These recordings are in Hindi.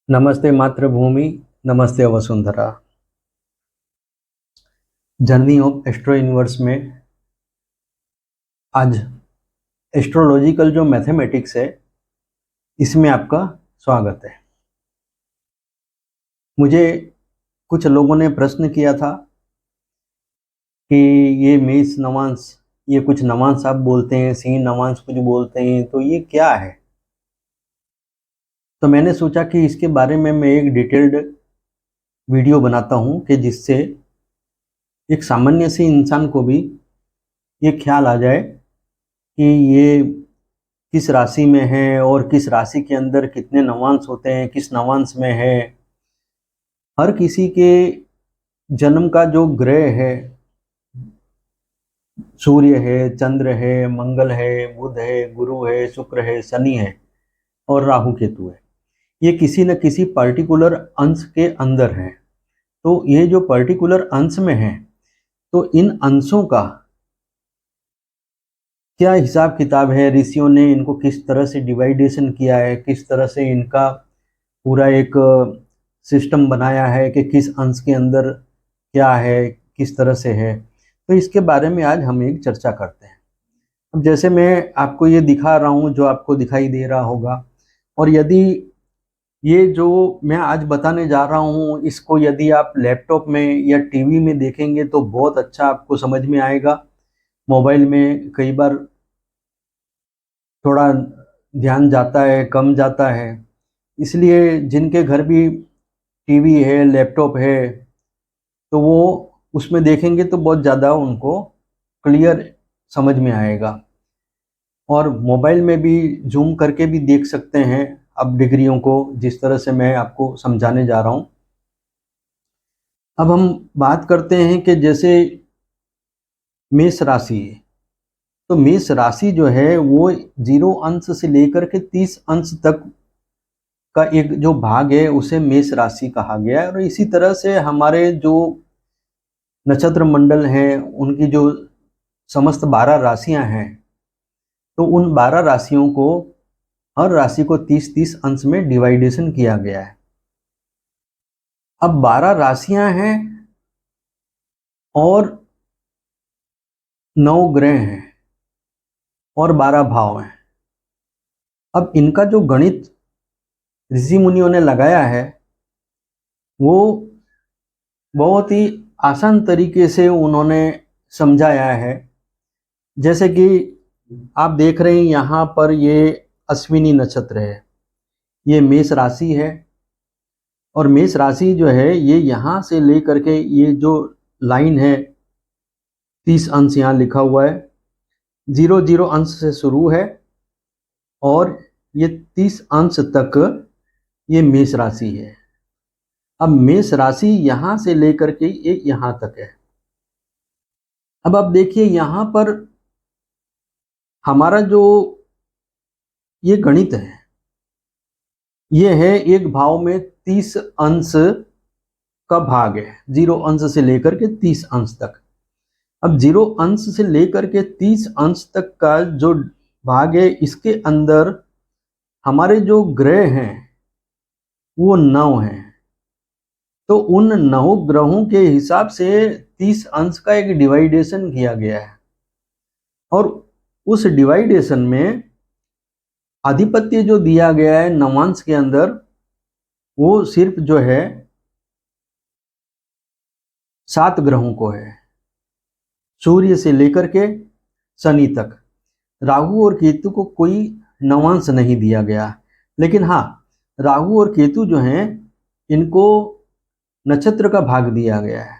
नमस्ते मातृभूमि, नमस्ते Vasundhara. Journey of astro universe में आज एस्ट्रोलॉजिकल जो मैथमेटिक्स है इसमें आपका स्वागत है। मुझे कुछ लोगों ने प्रश्न किया था कि ये मेष नवांश, ये कुछ नवांश आप बोलते हैं, सिंह नवांश कुछ बोलते हैं, तो ये क्या है। तो मैंने सोचा कि इसके बारे में मैं एक डिटेल्ड वीडियो बनाता हूँ कि जिससे एक सामान्य से इंसान को भी ये ख्याल आ जाए कि ये किस राशि में है और किस राशि के अंदर कितने नवांश होते हैं, किस नवांश में है। हर किसी के जन्म का जो ग्रह है, सूर्य है, चंद्र है, मंगल है, बुध है, गुरु है, शुक्र है, शनि है और राहु केतु है, ये किसी न किसी पर्टिकुलर अंश के अंदर है। तो ये जो पर्टिकुलर अंश में है, तो इन अंशों का क्या हिसाब किताब है, ऋषियों ने इनको किस तरह से डिवाइडेशन किया है, किस तरह से इनका पूरा एक सिस्टम बनाया है कि किस अंश के अंदर क्या है, किस तरह से है। तो इसके बारे में आज हम एक चर्चा करते हैं। अब जैसे मैं आपको ये दिखा रहा हूँ, जो आपको दिखाई दे रहा होगा, और यदि ये जो मैं आज बताने जा रहा हूँ इसको यदि आप लैपटॉप में या टीवी में देखेंगे तो बहुत अच्छा आपको समझ में आएगा। मोबाइल में कई बार थोड़ा ध्यान जाता है, कम जाता है, इसलिए जिनके घर भी टीवी है, लैपटॉप है, तो वो उसमें देखेंगे तो बहुत ज़्यादा उनको क्लियर समझ में आएगा। और मोबाइल में भी जूम करके भी देख सकते हैं अब डिग्रियों को, जिस तरह से मैं आपको समझाने जा रहा हूँ। अब हम बात करते हैं कि जैसे मेष राशि है, तो मेष राशि जो है वो 0 अंश से लेकर के 30 अंश तक का एक जो भाग है उसे मेष राशि कहा गया है। और इसी तरह से हमारे जो नक्षत्र मंडल हैं, उनकी जो समस्त 12 राशियां हैं, तो उन 12 राशियों को, हर राशि को 30-30 अंश में डिवाइडेशन किया गया है। अब 12 राशियां हैं और 9 ग्रह हैं और 12 भाव हैं। अब इनका जो गणित ऋषि मुनियों ने लगाया है वो बहुत ही आसान तरीके से उन्होंने समझाया है। जैसे कि आप देख रहे हैं यहाँ पर ये अश्विनी नक्षत्र है, ये मेष राशि है, और मेष राशि जो है ये यहाँ से लेकर के ये जो लाइन है 30 अंश यहाँ लिखा हुआ है, 0-0 अंश से शुरू है और ये 30 अंश तक ये मेष राशि है। अब मेष राशि यहाँ से लेकर के ये यहाँ तक है। अब आप देखिए यहाँ पर हमारा जो ये गणित है, ये है एक भाव में 30 अंश का भाग है, 0 अंश से लेकर के 30 अंश तक। अब 0 अंश से लेकर के 30 अंश तक का जो भाग है, इसके अंदर हमारे जो ग्रह हैं वो 9 हैं। तो उन 9 ग्रहों के हिसाब से 30 अंश का एक डिवाइडेशन किया गया है, और उस डिवाइडेशन में आधिपत्य जो दिया गया है नवांश के अंदर, वो सिर्फ जो है 7 ग्रहों को है, सूर्य से लेकर के शनि तक। राहु और केतु को कोई नवांश नहीं दिया गया, लेकिन हाँ, राहु और केतु जो हैं इनको नक्षत्र का भाग दिया गया है,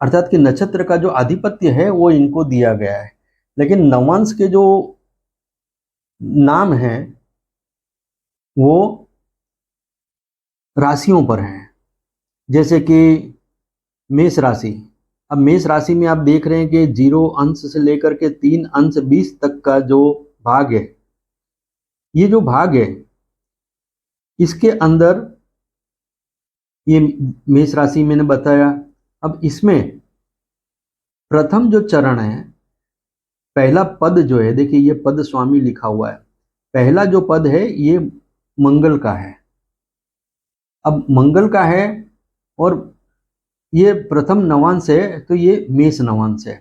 अर्थात कि नक्षत्र का जो आधिपत्य है वो इनको दिया गया है। लेकिन नवांश के जो नाम हैं वो राशियों पर हैं। जैसे कि मेष राशि, अब मेष राशि में आप देख रहे हैं कि 0 अंश से लेकर के 3 अंश 20 तक का जो भाग है, ये जो भाग है इसके अंदर ये मेष राशि मैंने बताया। अब इसमें प्रथम जो चरण है, पहला पद जो है, देखिए ये पद स्वामी लिखा हुआ है, पहला जो पद है ये मंगल का है। अब मंगल का है और ये प्रथम नवांश है, तो ये मेष नवांश है,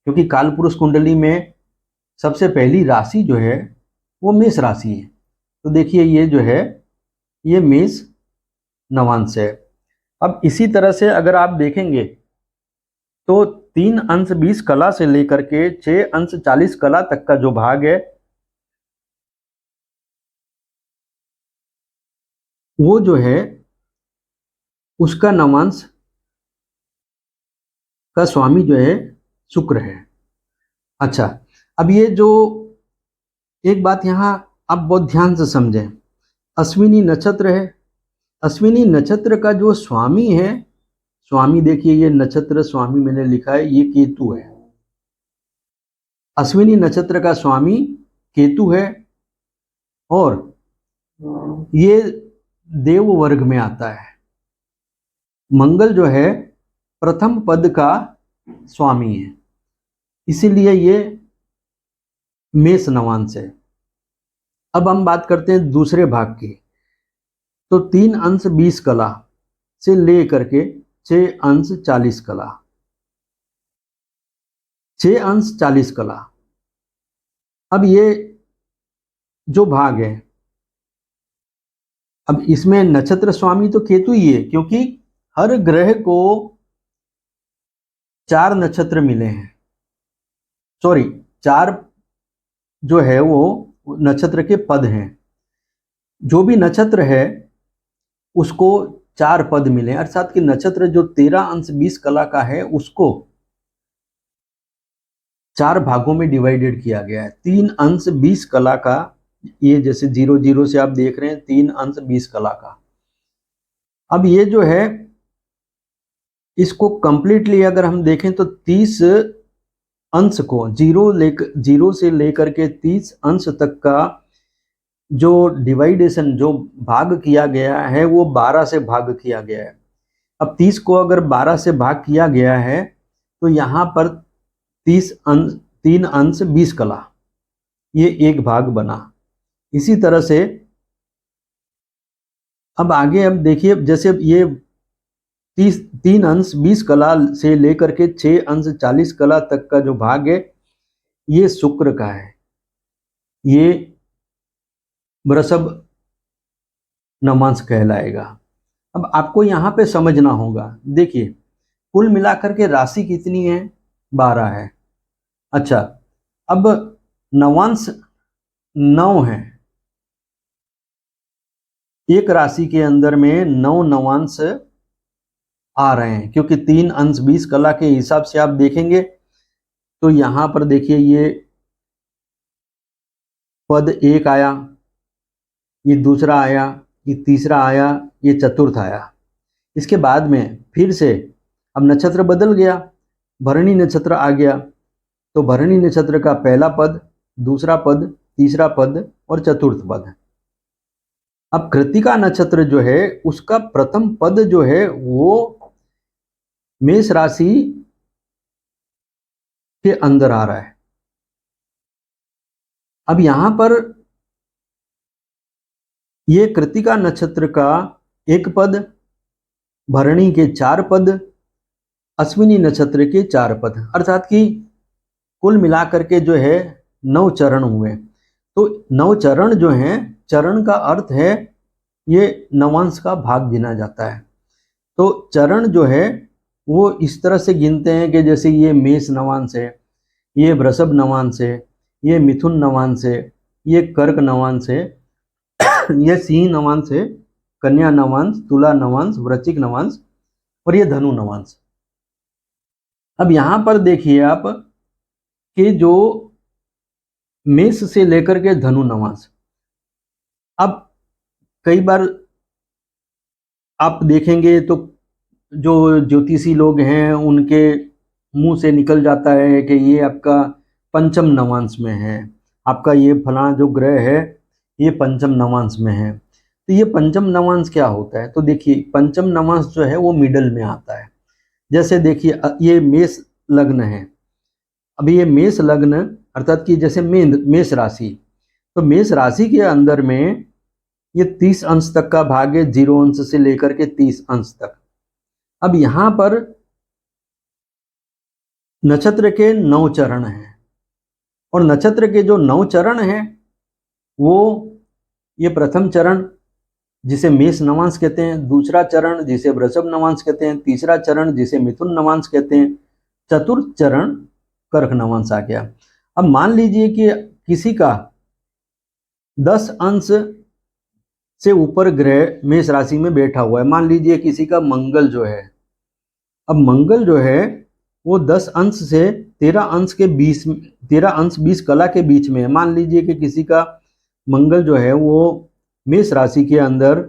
क्योंकि कालपुरुष कुंडली में सबसे पहली राशि जो है वो मेष राशि है। तो देखिए ये जो है ये मेष नवांश है। अब इसी तरह से अगर आप देखेंगे तो 3 अंश 20 कला से लेकर के 6 अंश 40 कला तक का जो भाग है वो जो है उसका नवांश का स्वामी जो है शुक्र है। अच्छा, अब ये जो एक बात यहाँ आप बहुत ध्यान से समझें, अश्विनी नक्षत्र है, अश्विनी नक्षत्र का जो स्वामी है, स्वामी देखिए ये नक्षत्र स्वामी मैंने लिखा है, ये केतु है। अश्विनी नक्षत्र का स्वामी केतु है और ये देव वर्ग में आता है। मंगल जो है प्रथम पद का स्वामी है, इसीलिए ये मेष नवांश है। अब हम बात करते हैं दूसरे भाग की। तो 3 अंश 20 कला से लेकर के 6 अंश 40 कला, 6 अंश 40 कला। अब ये जो भाग है, अब इसमें नक्षत्र स्वामी तो केतु ही है, क्योंकि हर ग्रह को 4 नक्षत्र मिले हैं, सॉरी 4 जो है वो नक्षत्र के पद हैं। जो भी नक्षत्र है उसको 4 पद मिले, अर्थात कि नक्षत्र जो 13 अंश 20 कला का है उसको 4 भागों में डिवाइडेड किया गया है। 3 अंश 20 कला का, ये जैसे 0 से आप देख रहे हैं 3 अंश 20 कला का। अब ये जो है इसको कंप्लीटली अगर हम देखें तो 30 अंश को 0 से लेकर के 30 अंश तक का जो डिवाइडेशन, जो भाग किया गया है वो 12 से भाग किया गया है। अब 30 को अगर 12 से भाग किया गया है तो यहाँ पर 3 अंश 20 कला, ये एक भाग बना। इसी तरह से अब आगे अब देखिए, जैसे ये 3 अंश 20 कला से लेकर के 6 अंश 40 कला तक का जो भाग है ये शुक्र का है, ये वृषभ नवांश कहलाएगा। अब आपको यहाँ पे समझना होगा, देखिए कुल मिलाकर के राशि कितनी है, 12 है। अच्छा, अब नवांश 9 है, एक राशि के अंदर में 9 नवांश आ रहे हैं, क्योंकि 3 अंश 20 कला के हिसाब से आप देखेंगे तो यहाँ पर देखिए ये पद 1 आया, ये दूसरा आया, ये तीसरा आया, ये चतुर्थ आया। इसके बाद में फिर से अब नक्षत्र बदल गया, भरणी नक्षत्र आ गया, तो भरणी नक्षत्र का पहला पद, दूसरा पद, तीसरा पद और चतुर्थ पद। अब कृत्तिका नक्षत्र जो है उसका प्रथम पद जो है वो मेष राशि के अंदर आ रहा है। अब यहां पर ये कृत्तिका नक्षत्र का 1 पद, भरणी के 4 पद, अश्विनी नक्षत्र के 4 पद, अर्थात कि कुल मिलाकर के जो है 9 चरण हुए। तो 9 चरण जो हैं, चरण का अर्थ है ये नवांश का भाग गिना जाता है। तो चरण जो है वो इस तरह से गिनते हैं कि जैसे ये मेष नवांश है, ये वृषभ नवांश है, ये मिथुन नवांश है, ये कर्क नवांश है, ये सिंह नवांश है, कन्या नवांश, तुला नवांश, वृश्चिक नवांश और ये धनु नवांश। अब यहां पर देखिए आप कि जो मेष से लेकर के धनु नवांश, अब कई बार आप देखेंगे तो जो ज्योतिषी लोग हैं उनके मुंह से निकल जाता है कि ये आपका पंचम नवांश में है, आपका ये फलाना जो ग्रह है ये पंचम नवांश में है। तो ये पंचम नवांश क्या होता है, तो देखिए पंचम नवांश जो है वो मिडल में आता है। जैसे देखिए ये मेष लग्न है, अभी ये मेष लग्न अर्थात कि जैसे मेष राशि, तो मेष राशि के अंदर में ये 30 अंश तक का भाग है, 0 अंश से लेकर के 30 अंश तक। अब यहां पर नक्षत्र के 9 चरण हैं, और नक्षत्र के जो 9 चरण हैं वो ये प्रथम चरण जिसे मेष नवांश कहते हैं, दूसरा चरण जिसे वृषभ नवांश कहते हैं, तीसरा चरण जिसे मिथुन नवांश कहते हैं, चतुर्थ चरण कर्क नवांश आ गया। अब मान लीजिए कि किसी का 10 अंश से ऊपर ग्रह मेष राशि में बैठा हुआ है, मान लीजिए किसी का मंगल जो है, अब मंगल जो है वो 10 अंश से 13 अंश के 20 कला के बीच में है। मान लीजिए कि किसी का मंगल जो है वो मेष राशि के अंदर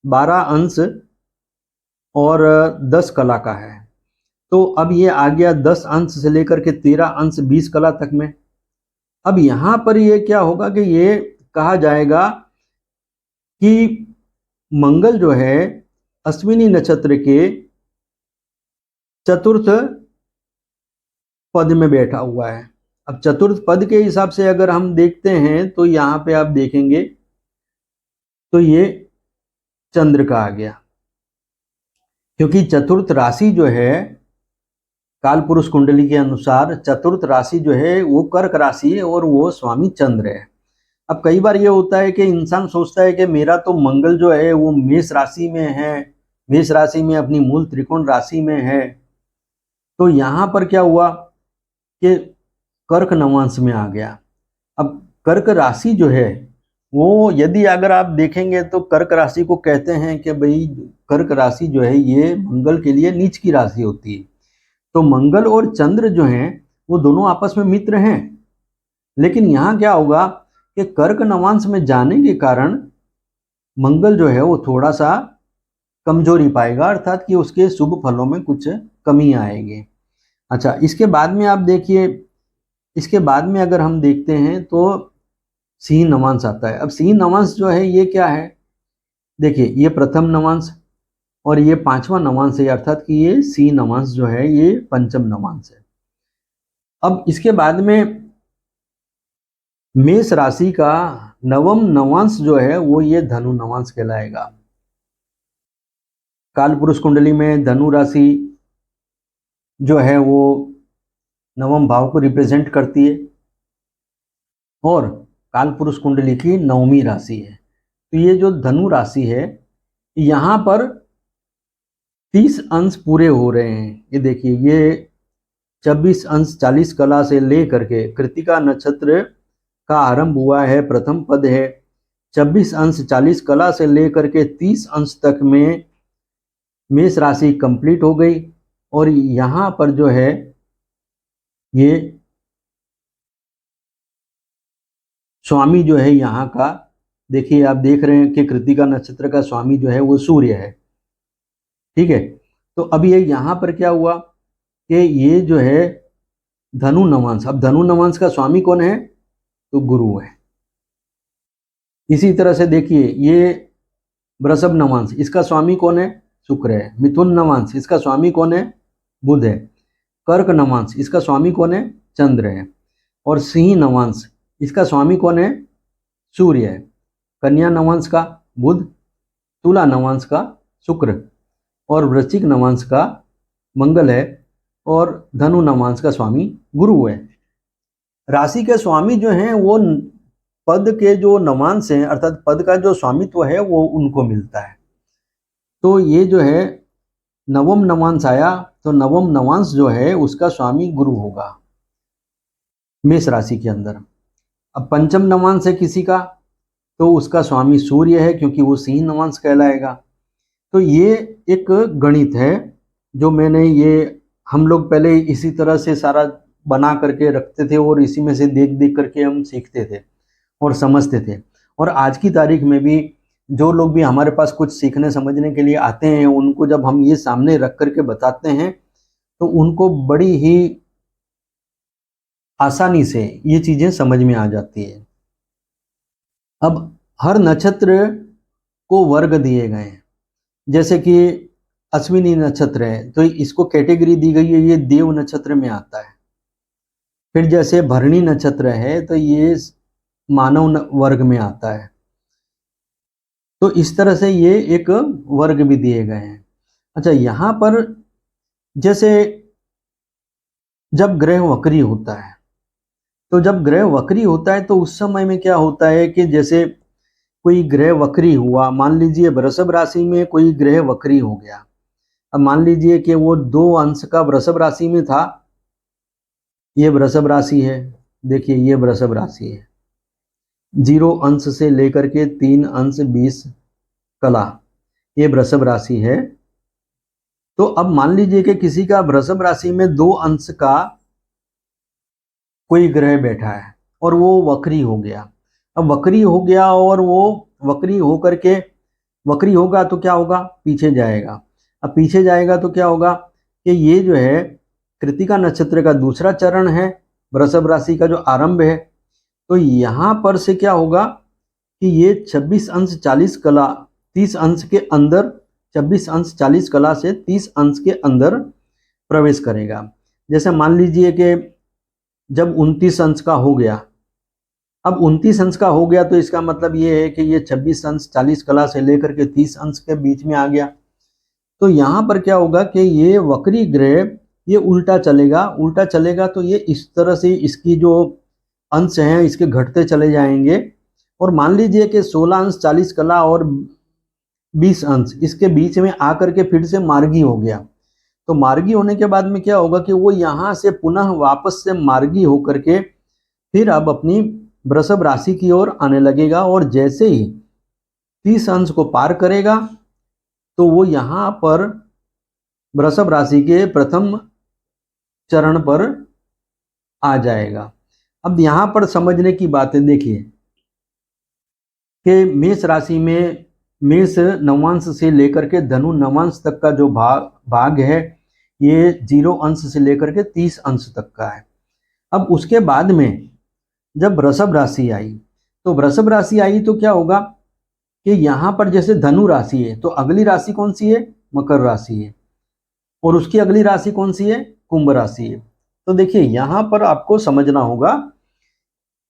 12 अंश और 10 कला का है, तो अब ये आ गया 10 अंश से लेकर के 13 अंश 20 कला तक में। अब यहां पर ये क्या होगा कि ये कहा जाएगा कि मंगल जो है अश्विनी नक्षत्र के चतुर्थ पद में बैठा हुआ है। अब चतुर्थ पद के हिसाब से अगर हम देखते हैं तो यहाँ पे आप देखेंगे तो ये चंद्र का आ गया, क्योंकि चतुर्थ राशि जो है काल पुरुष कुंडली के अनुसार चतुर्थ राशि जो है वो कर्क राशि है और वो स्वामी चंद्र है। अब कई बार ये होता है कि इंसान सोचता है कि मेरा तो मंगल जो है वो मेष राशि में है, मेष राशि में अपनी मूल त्रिकोण राशि में है, तो यहाँ पर क्या हुआ कि कर्क नवांश में आ गया। अब कर्क राशि जो है वो यदि अगर आप देखेंगे तो कर्क राशि को कहते हैं कि भाई कर्क राशि जो है ये मंगल के लिए नीच की राशि होती है, तो मंगल और चंद्र जो हैं वो दोनों आपस में मित्र हैं। लेकिन यहाँ क्या होगा कि कर्क नवांश में जाने के कारण मंगल जो है वो थोड़ा सा कमजोरी पाएगा, अर्थात कि उसके शुभ फलों में कुछ कमी आएगी। अच्छा, इसके बाद में आप देखिए, इसके बाद में अगर हम देखते हैं तो सिंह नवांश आता है। अब सिंह नवांश जो है ये क्या है, देखिए ये प्रथम नवांश और ये 5वां नवांश है, अर्थात कि ये सिंह नवांश जो है ये पंचम नवांश है। अब इसके बाद में मेष राशि का नवम नवांश जो है वो ये धनु नवांश कहलाएगा। काल पुरुष कुंडली में धनु राशि जो है वो नवम भाव को रिप्रेजेंट करती है और काल पुरुष कुंडली की 9वीं राशि है। तो ये जो धनु राशि है यहाँ पर 30 अंश पूरे हो रहे हैं। ये देखिए ये 26 अंश 40 कला से लेकर के कृतिका नक्षत्र का आरंभ हुआ है, प्रथम पद है, 26 अंश 40 कला से लेकर के 30 अंश तक में मेष राशि कंप्लीट हो गई। और यहाँ पर जो है ये स्वामी जो है यहाँ का, देखिए आप देख रहे हैं कि कृतिका नक्षत्र का स्वामी जो है वो सूर्य है, ठीक है। तो अब ये यहाँ पर क्या हुआ कि ये जो है धनु नवांश, अब धनु नवांश का स्वामी कौन है, तो गुरु है। इसी तरह से देखिए ये वृषभ नवांश, इसका स्वामी कौन है, शुक्र है। मिथुन नवांश, इसका स्वामी कौन है, बुध है। कर्क नवांश, इसका स्वामी कौन है, चंद्र है। और सिंह नवांश, इसका स्वामी कौन है, सूर्य है। कन्या नवांश का बुध, तुला नवांश का शुक्र और वृश्चिक नवांश का मंगल है और धनु नवांश का स्वामी गुरु है। राशि के स्वामी जो हैं वो पद के जो नवांश हैं, अर्थात पद का जो स्वामित्व है वो उनको मिलता है। तो ये जो है नवम नवांश आया, तो नवम नवांश जो है उसका स्वामी गुरु होगा मेष राशि के अंदर। अब पंचम नवांश है किसी का, तो उसका स्वामी सूर्य है, क्योंकि वो सिंह नवांश कहलाएगा। तो ये एक गणित है जो मैंने, ये हम लोग पहले इसी तरह से सारा बना करके रखते थे और इसी में से देख देख करके हम सीखते थे और समझते थे। और आज की तारीख में भी जो लोग भी हमारे पास कुछ सीखने समझने के लिए आते हैं, उनको जब हम ये सामने रख करके बताते हैं तो उनको बड़ी ही आसानी से ये चीजें समझ में आ जाती है। अब हर नक्षत्र को वर्ग दिए गए हैं, जैसे कि अश्विनी नक्षत्र है तो इसको कैटेगरी दी गई है, ये देव नक्षत्र में आता है। फिर जैसे भरणी नक्षत्र है तो ये मानव वर्ग में आता है। तो इस तरह से ये एक वर्ग भी दिए गए हैं। अच्छा, यहाँ पर जैसे जब ग्रह वक्री होता है, तो जब ग्रह वक्री होता है तो उस समय में क्या होता है कि जैसे कोई ग्रह वक्री हुआ, मान लीजिए वृषभ राशि में कोई ग्रह वक्री हो गया। अब मान लीजिए कि वो 2 अंश का वृषभ राशि में था, ये वृषभ राशि है, देखिए ये वृषभ राशि है, 0 अंश से लेकर के 3 अंश 20 कला, ये वृषभ राशि है। तो अब मान लीजिए कि किसी का वृषभ राशि में 2 अंश का कोई ग्रह बैठा है और वो वक्री हो गया। अब वक्री हो गया और वो वक्री होकर के, वक्री होगा तो क्या होगा, पीछे जाएगा। अब पीछे जाएगा तो क्या होगा कि ये जो है कृत्तिका नक्षत्र का दूसरा चरण है, वृषभ राशि का जो आरंभ है। तो यहाँ पर से क्या होगा कि ये 26 अंश 40 कला 30 अंश के अंदर, 26 अंश 40 कला से 30 अंश के अंदर प्रवेश करेगा। जैसे मान लीजिए कि जब 29 अंश का हो गया, अब 29 अंश का हो गया तो इसका मतलब ये है कि ये 26 अंश 40 कला से लेकर के 30 अंश के बीच में आ गया। तो यहाँ पर क्या होगा कि ये वक्री ग्रह ये उल्टा चलेगा, उल्टा चलेगा तो ये इस तरह से इसकी जो अंश हैं इसके घटते चले जाएंगे। और मान लीजिए कि 16 अंश 40 कला और 20 अंश इसके बीच में आकर के फिर से मार्गी हो गया। तो मार्गी होने के बाद में क्या होगा कि वो यहाँ से पुनः वापस से मार्गी होकर के फिर अब अपनी वृषभ राशि की ओर आने लगेगा। और जैसे ही 30 अंश को पार करेगा तो वो यहाँ पर वृषभ राशि के प्रथम चरण पर आ जाएगा। अब यहाँ पर समझने की बात है, देखिए कि मेष राशि में मेष नवांश से लेकर के धनु नवांश तक का जो भाग है ये 0 अंश से लेकर के 30 अंश तक का है। अब उसके बाद में जब वृषभ राशि आई, तो वृषभ राशि आई तो क्या होगा कि यहाँ पर जैसे धनु राशि है तो अगली राशि कौन सी है, मकर राशि है, और उसकी अगली राशि कौन सी है, कुंभ राशि है। तो देखिए यहाँ पर आपको समझना होगा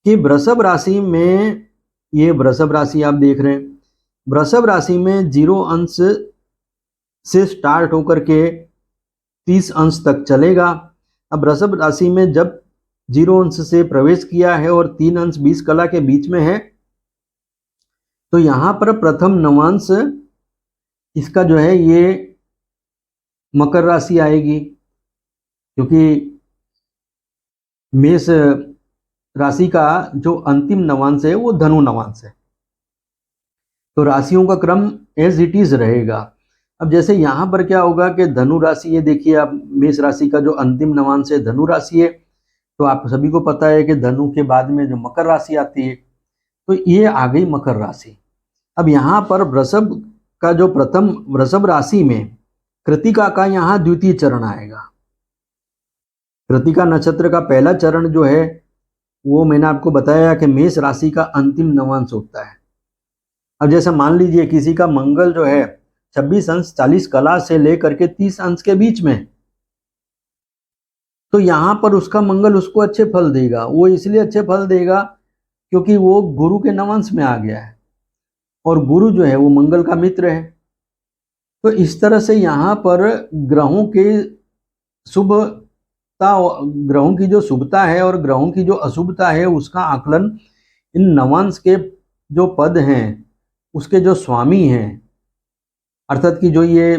कि वृषभ राशि में, ये वृषभ राशि आप देख रहे हैं, वृषभ राशि में 0 अंश से स्टार्ट होकर के 30 अंश तक चलेगा। अब वृषभ राशि में जब 0 अंश से प्रवेश किया है और 3 अंश 20 कला के बीच में है, तो यहाँ पर प्रथम नवांश इसका जो है ये मकर राशि आएगी, क्योंकि मेष राशि का जो अंतिम नवांश है वो धनु नवांश है। तो राशियों का क्रम एज इट इज रहेगा। अब जैसे यहाँ पर क्या होगा कि धनु राशि है, देखिए आप मेष राशि का जो अंतिम नवांश है धनु राशि है, तो आप सभी को पता है कि धनु के बाद में जो मकर राशि आती है, तो ये आ गई मकर राशि। अब यहाँ पर वृषभ का जो प्रथम, वृषभ राशि में कृत्तिका का यहाँ द्वितीय चरण आएगा। कृत्तिका नक्षत्र का पहला चरण जो है वो मैंने आपको बताया कि मेष राशि का अंतिम नवांश होता है। अब जैसे मान लीजिए किसी का मंगल जो है 26 अंश 40 कला से लेकर के 30 अंश के बीच में, तो यहाँ पर उसका मंगल उसको अच्छे फल देगा। वो इसलिए अच्छे फल देगा क्योंकि वो गुरु के नवांश में आ गया है और गुरु जो है वो मंगल का मित्र है। तो इस तरह से यहाँ पर ग्रहों के शुभता, ग्रहों की जो शुभता है और ग्रहों की जो अशुभता है उसका आकलन इन नवांश के जो पद हैं उसके जो स्वामी हैं, अर्थात कि जो ये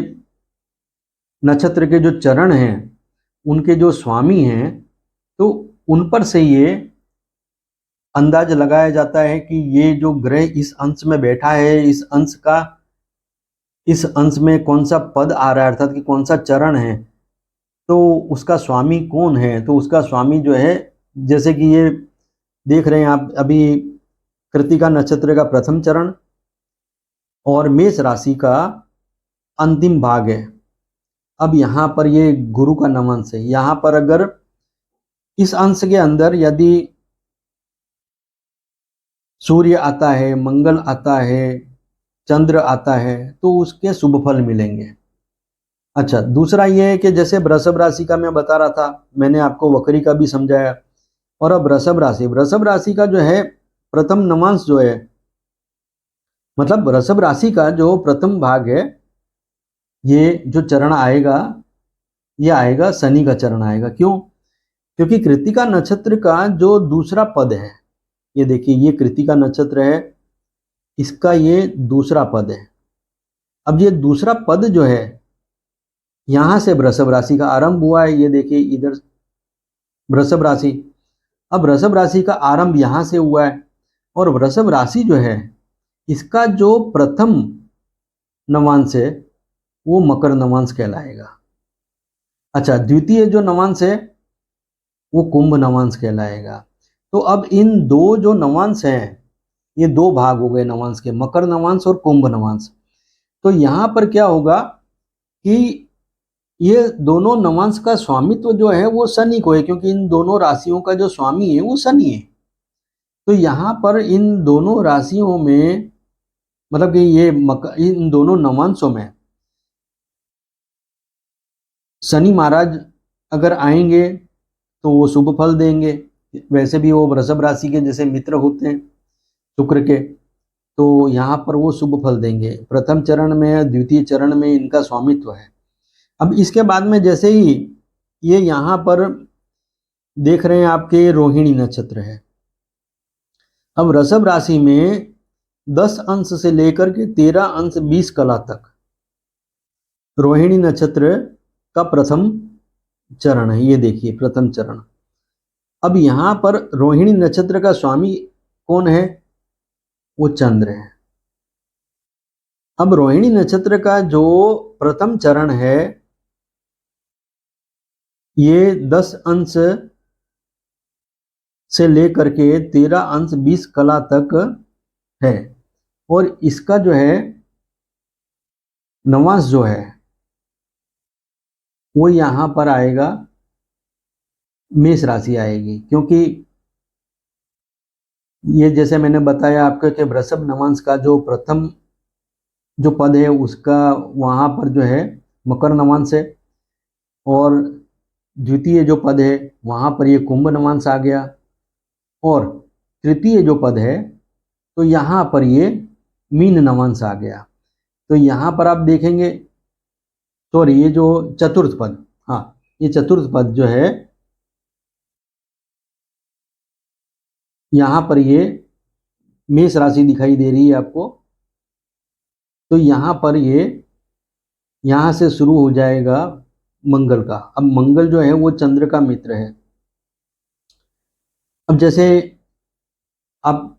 नक्षत्र के जो चरण हैं उनके जो स्वामी हैं, तो उन पर से ये अंदाज लगाया जाता है कि ये जो ग्रह इस अंश में बैठा है, इस अंश में कौन सा पद आ रहा है, अर्थात कि कौन सा चरण है, तो उसका स्वामी कौन है। तो उसका स्वामी जो है, जैसे कि ये देख रहे हैं आप अभी कृत्तिका नक्षत्र का प्रथम चरण और मेष राशि का अंतिम भाग है। अब यहाँ पर ये गुरु का नवांश है। यहाँ पर अगर इस अंश के अंदर यदि सूर्य आता है, मंगल आता है, चंद्र आता है, तो उसके शुभ फल मिलेंगे। अच्छा, दूसरा ये है कि जैसे वृषभ राशि का मैं बता रहा था, मैंने आपको वक्री का भी समझाया, और अब वृषभ राशि का जो है प्रथम नवांश जो है मतलब वृषभ राशि का जो प्रथम भाग है, ये जो चरण आएगा, ये आएगा शनि का चरण आएगा। क्यों? क्योंकि कृत्तिका नक्षत्र का जो दूसरा पद है, ये देखिए, ये कृत्तिका नक्षत्र है, इसका ये दूसरा पद है। अब ये दूसरा पद जो है, यहां से वृषभ राशि का आरंभ हुआ है। ये देखिए इधर वृषभ राशि, अब वृषभ राशि का आरंभ यहां से हुआ है, और वृषभ राशि जो है, इसका जो प्रथम नवांश है वो मकर नवांश कहलाएगा। अच्छा, द्वितीय जो नवांश है वो कुंभ नवांश कहलाएगा। तो अब इन दो जो नवांश हैं, ये दो भाग हो गए नवांश के, मकर नवांश और कुंभ नवांश। तो यहां पर क्या होगा कि ये दोनों नवांश का स्वामित्व जो है वो शनि को है, क्योंकि इन दोनों राशियों का जो स्वामी है वो शनि है। तो यहाँ पर इन दोनों राशियों में, मतलब कि इन दोनों नवांशों में शनि महाराज अगर आएंगे तो वो शुभ फल देंगे। वैसे भी वो वृषभ राशि के जैसे मित्र होते हैं शुक्र के, तो यहाँ पर वो शुभ फल देंगे। प्रथम चरण में, द्वितीय चरण में इनका स्वामित्व है। अब इसके बाद में जैसे ही ये यहाँ पर देख रहे हैं आपके रोहिणी नक्षत्र है। अब वृषभ राशि में 10 अंश से लेकर के 13 अंश 20 कला तक रोहिणी नक्षत्र का प्रथम चरण है। ये देखिए प्रथम चरण। अब यहाँ पर रोहिणी नक्षत्र का स्वामी कौन है? वो चंद्र है। अब रोहिणी नक्षत्र का जो प्रथम चरण है, ये 10 अंश से लेकर के 13 अंश 20 कला तक है, और इसका जो है नवांश जो है वो यहां पर आएगा, मेष राशि आएगी। क्योंकि ये जैसे मैंने बताया आपको कि वृषभ नवांश का जो प्रथम जो पद है उसका वहां पर जो है मकर नवांश है, और द्वितीय जो पद है वहां पर ये कुंभ नवांश आ गया, और तृतीय जो पद है तो यहाँ पर ये मीन नवांश आ गया। तो यहाँ पर आप देखेंगे, सॉरी, ये जो चतुर्थ पद, हाँ, ये चतुर्थ पद जो है, यहाँ पर ये मेष राशि दिखाई दे रही है आपको। तो यहाँ पर ये, यहाँ से शुरू हो जाएगा मंगल का। अब मंगल जो है वो चंद्र का मित्र है। अब जैसे आप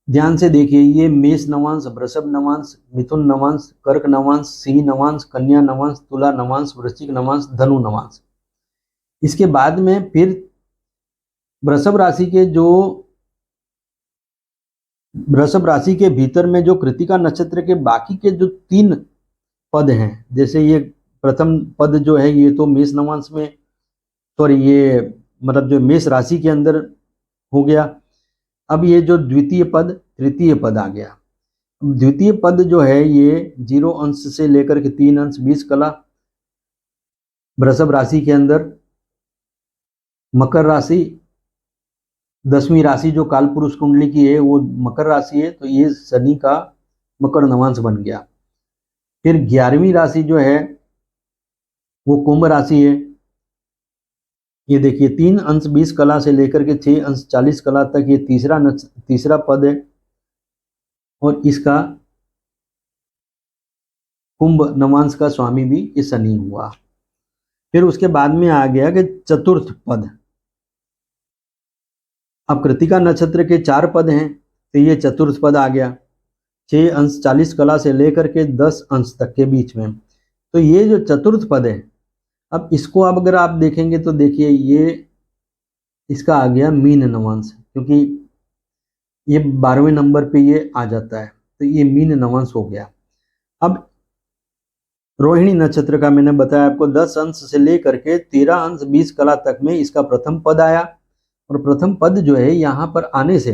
ध्यान से देखिए, ये मेष नवांश, वृषभ नवांश, मिथुन नवांश, कर्क नवांश, सिंह नवांश, कन्या नवांश, तुला नवांश, वृश्चिक नवांश, धनु नवांश। इसके बाद में फिर वृषभ राशि के जो, वृषभ राशि के भीतर में जो कृत्तिका नक्षत्र के बाकी के जो 3 पद हैं, जैसे ये प्रथम पद जो है ये तो मेष नवांश में, सॉरी, ये मतलब जो मेष राशि के अंदर हो गया। अब ये जो द्वितीय पद, तृतीय पद आ गया। द्वितीय पद जो है ये 0 अंश से लेकर के 3 अंश 20 कला वृषभ राशि के अंदर। मकर राशि 10वीं राशि जो काल पुरुष कुंडली की है वो मकर राशि है, तो ये शनि का मकर नवांश बन गया। फिर 11वीं राशि जो है वो कुंभ राशि है। ये देखिए 3 अंश 20 कला से लेकर के 6 अंश 40 कला तक ये तीसरा पद है, और इसका कुंभ नवांश का स्वामी भी ये शनि हुआ। फिर उसके बाद में आ गया कि चतुर्थ पद। अब कृत्तिका नक्षत्र के 4 पद हैं, तो ये चतुर्थ पद आ गया, 6 अंश 40 कला से लेकर के 10 अंश तक के बीच में। तो ये जो चतुर्थ पद है, अब इसको अब अगर आप देखेंगे तो देखिए ये इसका आ गया मीन नवांश, क्योंकि ये 12वें नंबर पे ये आ जाता है, तो ये मीन नवांश हो गया। अब रोहिणी नक्षत्र का मैंने बताया आपको 10 अंश से लेकर के 13 अंश 20 कला तक में इसका प्रथम पद आया, और प्रथम पद जो है यहाँ पर आने से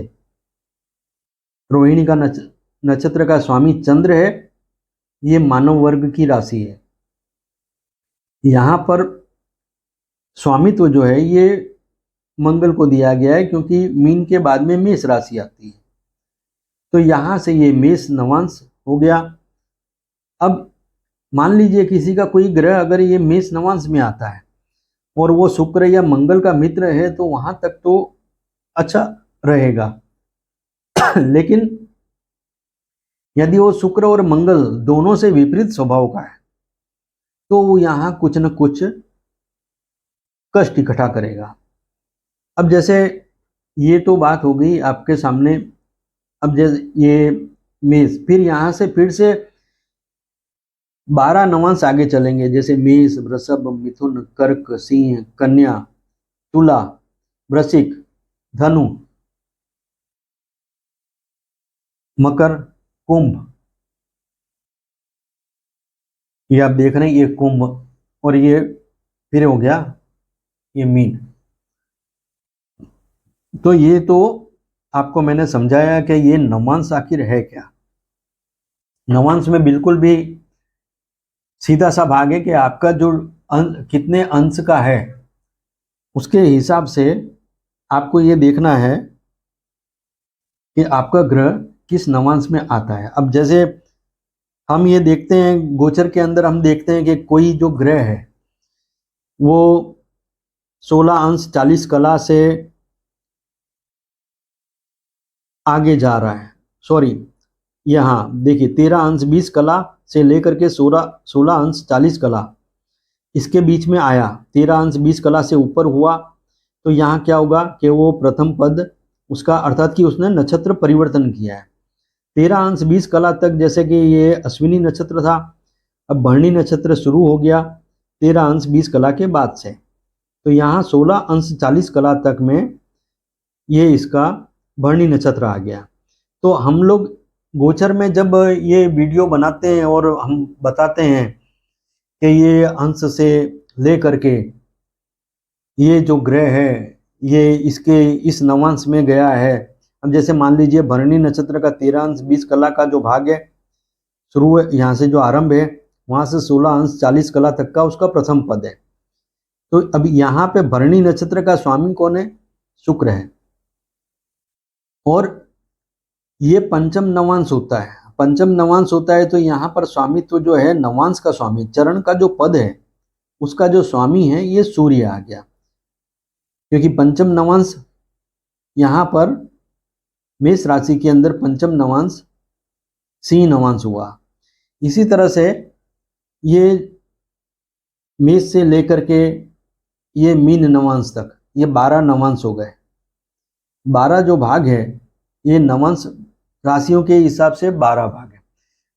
रोहिणी का नक्षत्र का स्वामी चंद्र है, ये मानव वर्ग की राशि है। यहाँ पर स्वामित्व जो है ये मंगल को दिया गया है, क्योंकि मीन के बाद में मेष राशि आती है। तो यहाँ से ये मेष नवांश हो गया। अब मान लीजिए किसी का कोई ग्रह अगर ये मेष नवांश में आता है और वो शुक्र या मंगल का मित्र है तो वहां तक तो अच्छा रहेगा। लेकिन यदि वो शुक्र और मंगल दोनों से विपरीत स्वभाव का है तो वो यहाँ कुछ न कुछ कष्ट इकट्ठा करेगा। अब जैसे ये तो बात हो गई आपके सामने। अब जैसे ये मेष, फिर यहाँ से फिर से 12 नवांश आगे चलेंगे, जैसे मेष, वृषभ, मिथुन, कर्क, सिंह, कन्या, तुला, वृश्चिक, धनु, मकर, कुंभ। ये आप देख रहे हैं, ये कुंभ, और ये फिर हो गया ये मीन। तो ये तो आपको मैंने समझाया कि ये नवांश आखिर है क्या। नवांश में बिल्कुल भी सीधा सा भाग है कि आपका जो कितने अंश का है उसके हिसाब से आपको ये देखना है कि आपका ग्रह किस नवांश में आता है। अब जैसे हम ये देखते हैं गोचर के अंदर, हम देखते हैं कि कोई जो ग्रह है वो 16 अंश 40 कला से आगे जा रहा है। सॉरी, यहाँ देखिए 13 अंश 20 कला से लेकर के 16 अंश 40 कला इसके बीच में आया। 13 अंश 20 कला से ऊपर हुआ तो यहाँ क्या होगा कि वो प्रथम पद उसका, अर्थात कि उसने नक्षत्र परिवर्तन किया है। 13 अंश 20 कला तक जैसे कि ये अश्विनी नक्षत्र था, अब भरणी नक्षत्र शुरू हो गया 13 अंश 20 कला के बाद से। तो यहाँ 16 अंश 40 कला तक में ये इसका भरणी नक्षत्र आ गया। तो हम लोग गोचर में जब ये वीडियो बनाते हैं और हम बताते हैं कि ये अंश से ले करके ये जो ग्रह है ये इसके इस नवांश में गया है। अब जैसे मान लीजिए भरणी नक्षत्र का 13 अंश 20 कला का जो भाग है, शुरू यहाँ से जो आरंभ है वहां से 16 अंश 40 कला तक का उसका प्रथम पद है। तो अब यहाँ पे भरणी नक्षत्र का स्वामी कौन है? शुक्र है। और ये पंचम नवांश होता है। पंचम नवांश होता है तो यहाँ पर स्वामित्व जो है नवांश का स्वामी, चरण का जो पद है उसका जो स्वामी है ये सूर्य आ गया, क्योंकि पंचम नवांश यहाँ पर मेष राशि के अंदर पंचम नवांश सिंह नवांश हुआ। इसी तरह से ये मेष से लेकर के ये मीन नवांश तक ये 12 नवांश हो गए। 12 जो भाग है ये नवांश राशियों के हिसाब से 12 भाग है।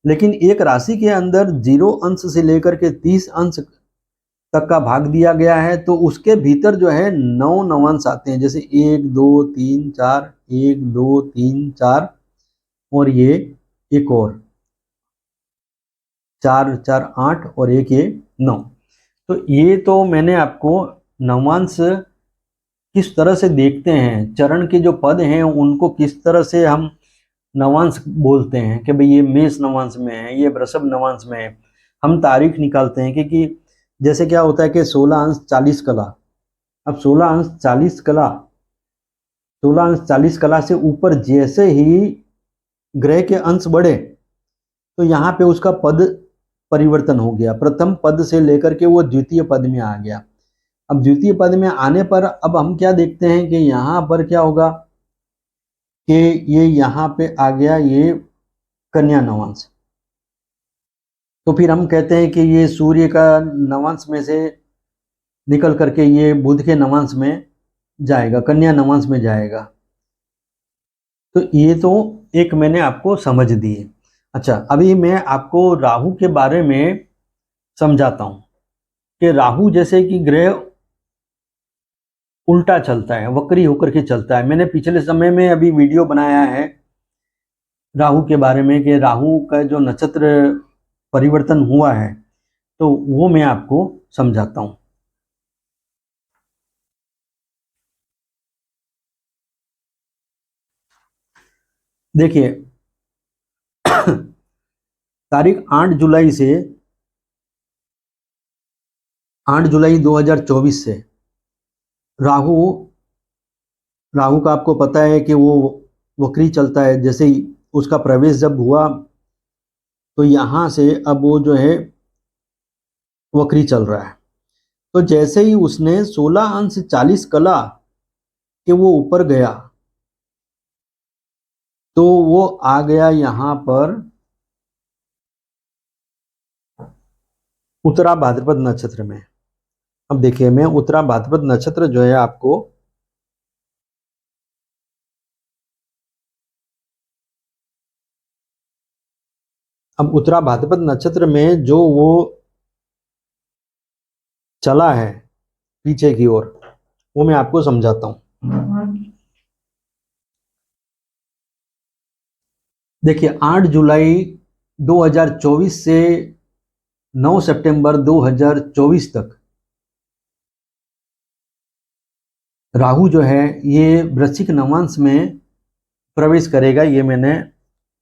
लेकिन एक राशि के अंदर 0 अंश से लेकर के 30 अंश तक का भाग दिया गया है, तो उसके भीतर जो है 9 नवांश आते हैं, जैसे 1 2 3 4, 1 2 3 4 और ये एक और 4 4 8 और एक ये 9। तो ये तो मैंने आपको नवांश किस तरह से देखते हैं, चरण के जो पद हैं उनको किस तरह से हम नवांश बोलते हैं कि भाई ये मेष नवांश में है, ये वृषभ नवांश में है। हम तारीख निकालते हैं क्योंकि जैसे क्या होता है कि 16 अंश 40 कला, अब 16 अंश 40 कला 16 अंश 40 कला से ऊपर जैसे ही ग्रह के अंश बढ़े तो यहाँ पे उसका पद परिवर्तन हो गया। प्रथम पद से लेकर के वो द्वितीय पद में आ गया। अब द्वितीय पद में आने पर अब हम क्या देखते हैं कि यहाँ पर क्या होगा कि ये यहाँ पे आ गया ये कन्या नवांश। तो फिर हम कहते हैं कि ये सूर्य का नवांश में से निकल करके ये बुध के नवांश में जाएगा, कन्या नवांश में जाएगा। तो ये तो एक मैंने आपको समझ दी। अच्छा, अभी मैं आपको राहु के बारे में समझाता हूँ कि राहु जैसे कि ग्रह उल्टा चलता है, वक्री होकर के चलता है। मैंने पिछले समय में अभी वीडियो बनाया है राहु के बारे में कि राहु का जो नक्षत्र परिवर्तन हुआ है, तो वो मैं आपको समझाता हूँ। देखिए तारीख 8 जुलाई से 8 जुलाई 2024 से राहु का आपको पता है कि वो वक्री चलता है। जैसे ही उसका प्रवेश जब हुआ तो यहाँ से अब वो जो है वक्री चल रहा है। तो जैसे ही उसने 16 अंश 40 कला के वो ऊपर गया तो वो आ गया यहाँ पर उत्तरा भाद्रपद नक्षत्र में। अब देखिए, मैं उत्तरा भाद्रपद नक्षत्र जो है आपको अब उत्तरा भाद्रपद नक्षत्र में जो वो चला है पीछे की ओर, वो मैं आपको समझाता हूं। देखिए, 8 जुलाई 2024 से 9 सितंबर 2024 तक राहु जो है ये वृश्चिक नवांश में प्रवेश करेगा। ये मैंने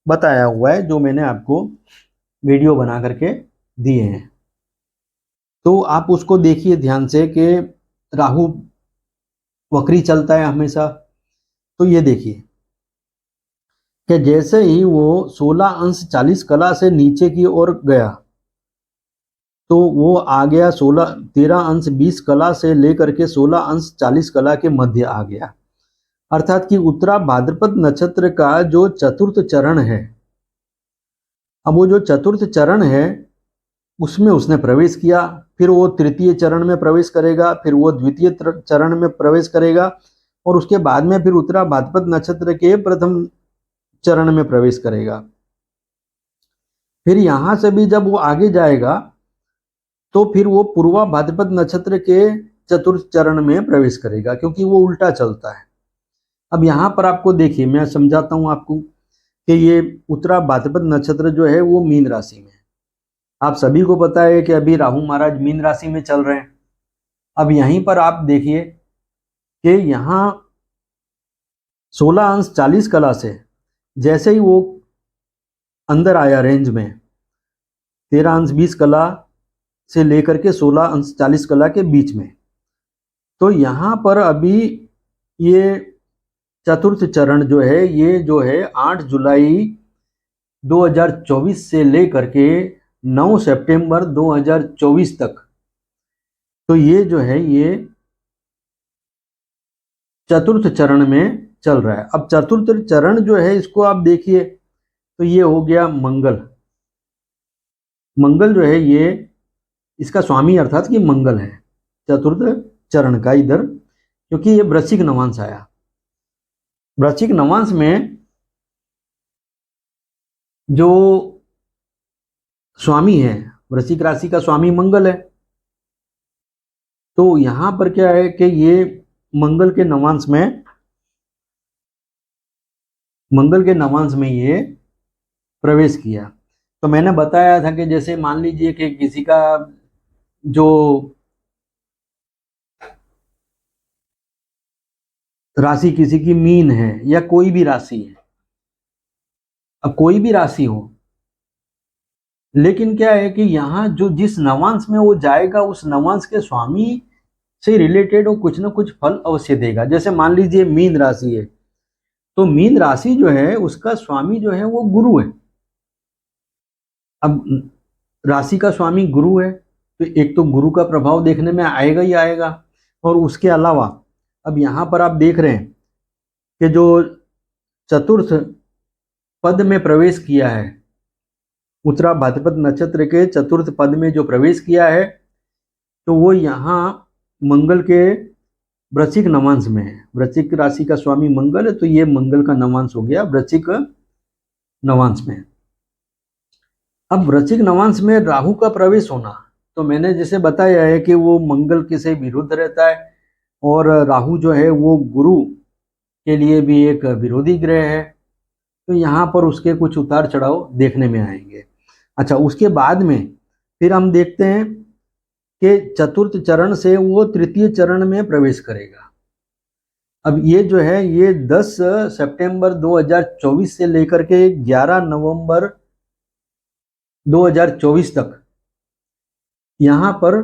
बताया हुआ है, जो मैंने आपको वीडियो बना करके दिए हैं। तो आप उसको देखिए ध्यान से कि राहु वक्री चलता है हमेशा। तो ये देखिए कि जैसे ही वो 16 अंश 40 कला से नीचे की ओर गया तो वो आ गया 13 अंश 20 कला से लेकर के 16 अंश 40 कला के मध्य आ गया। अर्थात कि उत्तरा भाद्रपद नक्षत्र का जो चतुर्थ चरण है, अब वो जो चतुर्थ चरण है उसमें उसने प्रवेश किया, फिर वो तृतीय चरण में प्रवेश करेगा, फिर वो द्वितीय चरण में प्रवेश करेगा, और उसके बाद में फिर उत्तरा भाद्रपद नक्षत्र के प्रथम चरण में प्रवेश करेगा। फिर यहां से भी जब वो आगे जाएगा तो फिर वो पूर्वा भाद्रपद नक्षत्र के चतुर्थ चरण में प्रवेश करेगा, क्योंकि वो उल्टा चलता है। अब यहाँ पर आपको देखिए, मैं समझाता हूँ आपको कि ये उत्तरा भाद्रपद नक्षत्र जो है वो मीन राशि में है। आप सभी को पता है कि अभी राहु महाराज मीन राशि में चल रहे हैं। अब यहीं पर आप देखिए कि यहाँ 16 अंश 40 कला से जैसे ही वो अंदर आया रेंज में, 13 अंश 20 कला से लेकर के 16 अंश 40 कला के बीच में, तो यहाँ पर अभी ये चतुर्थ चरण जो है ये जो है 8 जुलाई 2024 से लेकर के 9 सितंबर 2024 तक, तो ये जो है ये चतुर्थ चरण में चल रहा है। अब चतुर्थ चरण जो है इसको आप देखिए तो ये हो गया मंगल। मंगल जो है ये इसका स्वामी अर्थात कि मंगल है चतुर्थ चरण का इधर, क्योंकि ये वृश्चिक नवांश आया। वृश्चिक नवांश में जो स्वामी है, वृश्चिक राशि का स्वामी मंगल है। तो यहां पर क्या है कि ये मंगल के नवांश में ये प्रवेश किया। तो मैंने बताया था कि जैसे मान लीजिए कि किसी का जो राशि किसी की मीन है या कोई भी राशि है, अब कोई भी राशि हो, लेकिन क्या है कि यहाँ जो जिस नवांश में वो जाएगा उस नवांश के स्वामी से रिलेटेड वो कुछ ना कुछ फल अवश्य देगा। जैसे मान लीजिए मीन राशि है, तो मीन राशि जो है उसका स्वामी जो है वो गुरु है। अब राशि का स्वामी गुरु है तो एक तो गुरु का प्रभाव देखने में आएगा ही आएगा, और उसके अलावा अब यहाँ पर आप देख रहे हैं कि जो चतुर्थ पद में प्रवेश किया है, उत्तरा भाद्रपद नक्षत्र के चतुर्थ पद में जो प्रवेश किया है, तो वो यहाँ मंगल के वृश्चिक नवांश में है। वृश्चिक राशि का स्वामी मंगल है, तो ये मंगल का नवांश हो गया वृश्चिक नवांश में। अब वृश्चिक नवांश में राहु का प्रवेश होना, तो मैंने जैसे बताया है कि वो मंगल के से विरुद्ध रहता है, और राहु जो है वो गुरु के लिए भी एक विरोधी ग्रह है। तो यहाँ पर उसके कुछ उतार चढ़ाव देखने में आएंगे। अच्छा, उसके बाद में फिर हम देखते हैं कि चतुर्थ चरण से वो तृतीय चरण में प्रवेश करेगा। अब ये जो है ये 10 सितंबर 2024 से लेकर के 11 नवंबर 2024 तक यहाँ पर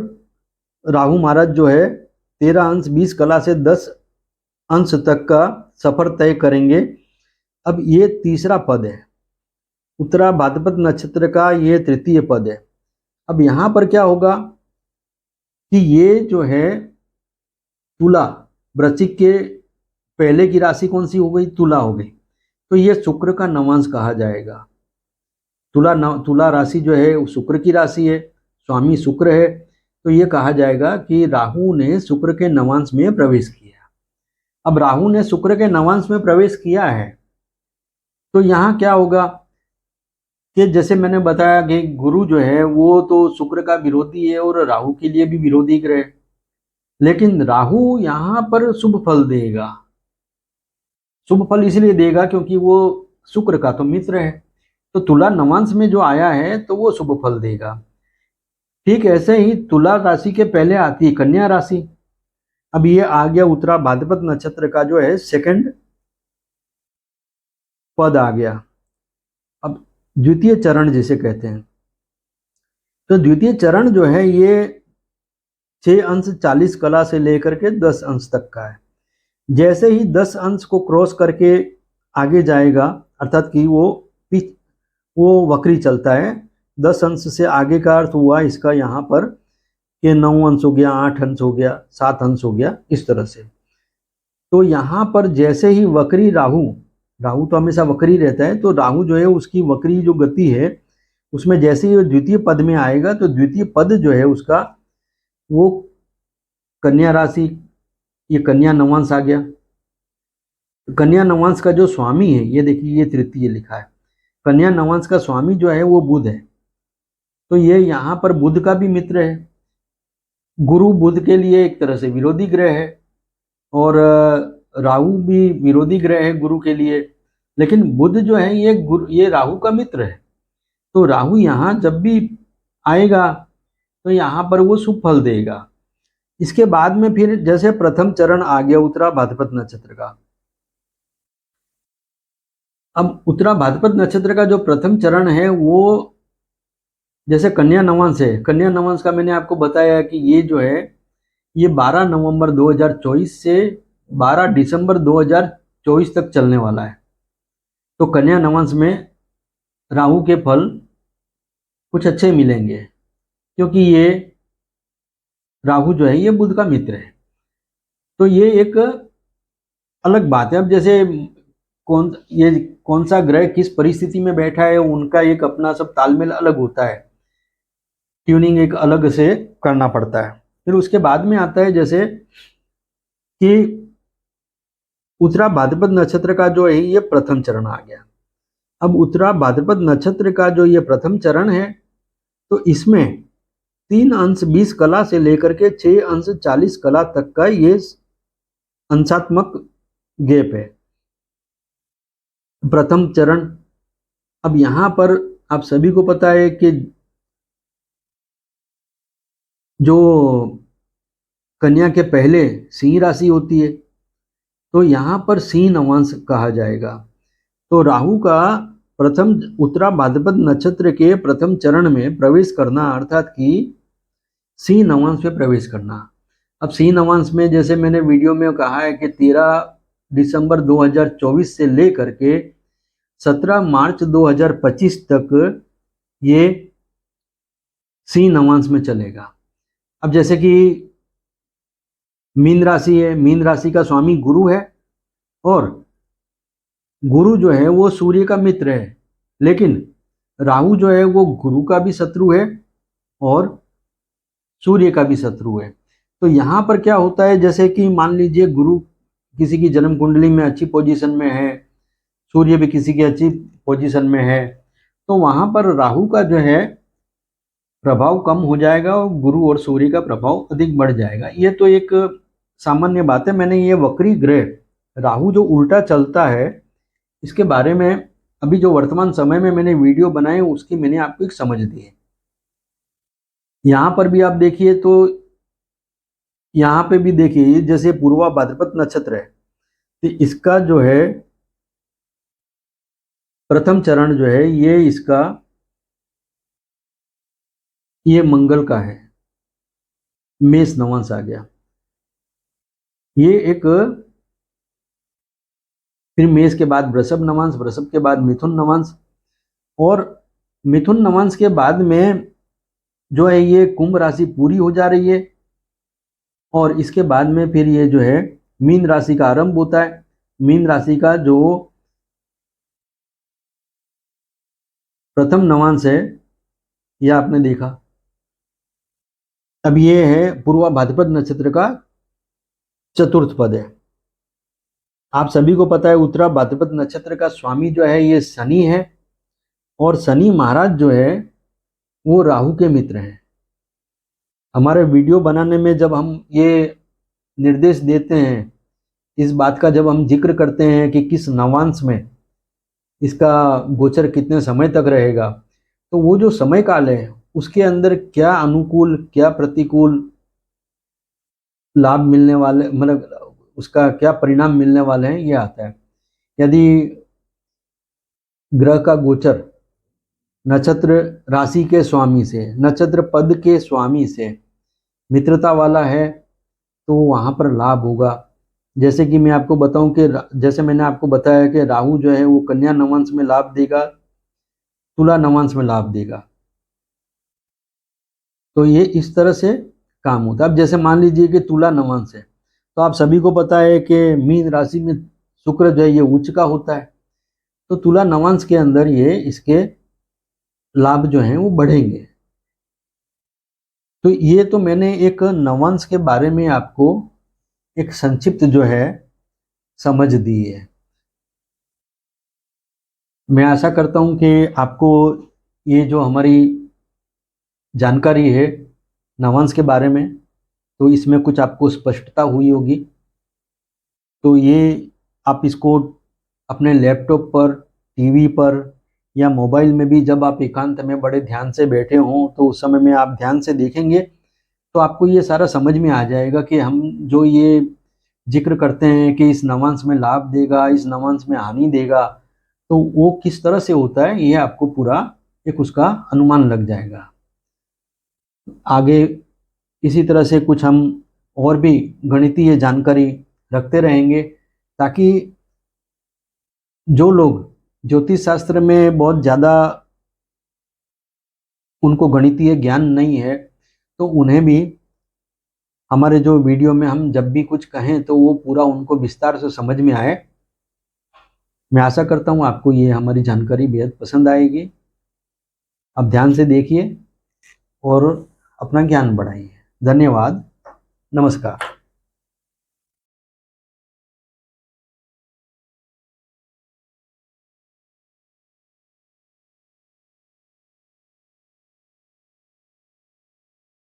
राहु महाराज जो है 13 अंश 20 कला से 10 अंश तक का सफर तय करेंगे। अब ये तीसरा पद है, उत्तरा भाद्रपद नक्षत्र का ये तृतीय पद है। अब यहाँ पर क्या होगा कि ये जो है तुला, वृश्चिक के पहले की राशि कौन सी हो गई? तुला हो गई। तो ये शुक्र का नवांश कहा जाएगा। तुला राशि जो है वो शुक्र की राशि है, स्वामी शुक्र है। तो ये कहा जाएगा कि राहु ने शुक्र के नवांश में प्रवेश किया। अब राहु ने शुक्र के नवांश में प्रवेश किया है तो यहाँ क्या होगा कि जैसे मैंने बताया कि गुरु जो है वो तो शुक्र का विरोधी है और राहु के लिए भी विरोधी ग्रह, लेकिन राहु यहाँ पर शुभ फल देगा। शुभ फल इसलिए देगा क्योंकि वो शुक्र का तो मित्र है, तो तुला नवांश में जो आया है तो वो शुभ फल देगा। ठीक ऐसे ही तुला राशि के पहले आती है कन्या राशि। अब ये आ गया उत्तरा भाद्रपद नक्षत्र का जो है सेकंड पद आ गया। अब द्वितीय चरण जिसे कहते हैं, तो द्वितीय चरण जो है ये 6 अंश 40 कला से लेकर के 10 अंश तक का है। जैसे ही 10 अंश को क्रॉस करके आगे जाएगा, अर्थात कि वो वक्री चलता है। 10 अंश से आगे का अर्थ हुआ इसका यहाँ पर कि 9 अंश हो गया, 8 अंश हो गया, 7 अंश हो गया, इस तरह से। तो यहाँ पर जैसे ही वक्री राहु तो हमेशा वक्री रहता है, तो राहु जो है उसकी वक्री जो गति है उसमें जैसे ही द्वितीय पद में आएगा तो द्वितीय पद जो है उसका वो कन्या राशि, ये कन्या नवांश आ गया। कन्या नवांश का जो स्वामी है, ये देखिए ये तृतीय लिखा है, कन्या नवांश का स्वामी जो है वो बुध है। तो ये यहाँ पर बुध का भी मित्र है। गुरु बुध के लिए एक तरह से विरोधी ग्रह है और राहु भी विरोधी ग्रह है गुरु के लिए, लेकिन बुध जो है ये राहु का मित्र है। तो राहु यहाँ जब भी आएगा तो यहाँ पर वो शुभ फल देगा। इसके बाद में फिर जैसे प्रथम चरण आ गया उत्तरा भाद्रपद नक्षत्र का। अब उत्तरा भाद्रपद नक्षत्र का जो प्रथम चरण है वो जैसे कन्या नवांश है, कन्या नवांश का मैंने आपको बताया कि ये जो है ये 12 नवंबर 2024 से 12 दिसंबर 2024 तक चलने वाला है। तो कन्या नवांश में राहु के फल कुछ अच्छे मिलेंगे क्योंकि ये राहु जो है ये बुध का मित्र है। तो ये एक अलग बात है। अब जैसे कौन सा ग्रह किस परिस्थिति में बैठा है उनका एक अपना सब तालमेल अलग होता है, ट्यूनिंग एक अलग से करना पड़ता है। फिर उसके बाद में आता है जैसे कि उत्तरा भाद्रपद नक्षत्र का जो है ये प्रथम चरण आ गया। अब उत्तरा भाद्रपद नक्षत्र का जो ये प्रथम चरण है तो इसमें 3 अंश 20 कला से लेकर के 6 अंश 40 कला तक का ये अंशात्मक गैप है, प्रथम चरण। अब यहाँ पर आप सभी को पता है कि जो कन्या के पहले सिंह राशि होती है, तो यहाँ पर सिंह नवांश कहा जाएगा। तो राहु का प्रथम उत्तरा भाद्रपद नक्षत्र के प्रथम चरण में प्रवेश करना अर्थात कि सिंह नवांश में प्रवेश करना। अब सिंह नवांश में जैसे मैंने वीडियो में कहा है कि 13 दिसंबर 2024 से लेकर के 17 मार्च 2025 तक ये सिंह नवांश में चलेगा। अब जैसे कि मीन राशि है, मीन राशि का स्वामी गुरु है और गुरु जो है वो सूर्य का मित्र है, लेकिन राहु जो है वो गुरु का भी शत्रु है और सूर्य का भी शत्रु है। तो यहाँ पर क्या होता है, जैसे कि मान लीजिए गुरु किसी की जन्म कुंडली में अच्छी पोजीशन में है, सूर्य भी किसी की अच्छी पोजीशन में है, तो वहां पर राहु का जो है प्रभाव कम हो जाएगा और गुरु और सूर्य का प्रभाव अधिक बढ़ जाएगा। ये तो एक सामान्य बात है। मैंने ये वक्री ग्रह राहु जो उल्टा चलता है इसके बारे में अभी जो वर्तमान समय में मैंने वीडियो बनाए उसकी मैंने आपको एक समझ दी है। यहाँ पर भी आप देखिए तो यहाँ पे भी देखिए जैसे पूर्वा भाद्रपद नक्षत्र है तो इसका जो है प्रथम चरण जो है ये इसका ये मंगल का है, मेष नवांश आ गया। ये एक फिर मेष के बाद वृषभ नवांश, वृषभ के बाद मिथुन नवांश, और मिथुन नवांश के बाद में जो है ये कुंभ राशि पूरी हो जा रही है और इसके बाद में फिर ये जो है मीन राशि का आरंभ होता है। मीन राशि का जो प्रथम नवांश है ये आपने देखा। अब ये है पूर्वा भाद्रपद नक्षत्र का चतुर्थ पद है। आप सभी को पता है उत्तरा भाद्रपद नक्षत्र का स्वामी जो है ये शनि है और शनि महाराज जो है वो राहु के मित्र हैं। हमारे वीडियो बनाने में जब हम ये निर्देश देते हैं, इस बात का जब हम जिक्र करते हैं कि किस नवांश में इसका गोचर कितने समय तक रहेगा, तो वो जो समय काल है उसके अंदर क्या अनुकूल क्या प्रतिकूल लाभ मिलने वाले, मतलब उसका क्या परिणाम मिलने वाले हैं, ये आता है। यदि ग्रह का गोचर नक्षत्र राशि के स्वामी से, नक्षत्र पद के स्वामी से मित्रता वाला है तो वहां पर लाभ होगा। जैसे कि मैं आपको बताऊं कि जैसे मैंने आपको बताया कि राहु जो है वो कन्या नवांश में लाभ देगा, तुला नवांश में लाभ देगा। तो ये इस तरह से काम होता है। अब जैसे मान लीजिए कि तुला नवांश है तो आप सभी को पता है कि मीन राशि में शुक्र जो है ये उच्च का होता है, तो तुला नवांश के अंदर ये इसके लाभ जो हैं वो बढ़ेंगे। तो ये तो मैंने एक नवांश के बारे में आपको एक संक्षिप्त जो है समझ दी है। मैं आशा करता हूं कि आपको ये जो हमारी जानकारी है नवांश के बारे में, तो इसमें कुछ आपको स्पष्टता हुई होगी। तो ये आप इसको अपने लैपटॉप पर, टीवी पर या मोबाइल में भी जब आप एकांत में बड़े ध्यान से बैठे हों तो उस समय में आप ध्यान से देखेंगे तो आपको ये सारा समझ में आ जाएगा कि हम जो ये जिक्र करते हैं कि इस नवांश में लाभ देगा, इस नवांश में हानि देगा, तो वो किस तरह से होता है ये आपको पूरा एक उसका अनुमान लग जाएगा। आगे इसी तरह से कुछ हम और भी गणितीय जानकारी रखते रहेंगे ताकि जो लोग ज्योतिष शास्त्र में बहुत ज़्यादा उनको गणितीय ज्ञान नहीं है तो उन्हें भी हमारे जो वीडियो में हम जब भी कुछ कहें तो वो पूरा उनको विस्तार से समझ में आए। मैं आशा करता हूँ आपको ये हमारी जानकारी बेहद पसंद आएगी। आप ध्यान से देखिए और अपना ज्ञान बढ़ाइए। धन्यवाद। नमस्कार।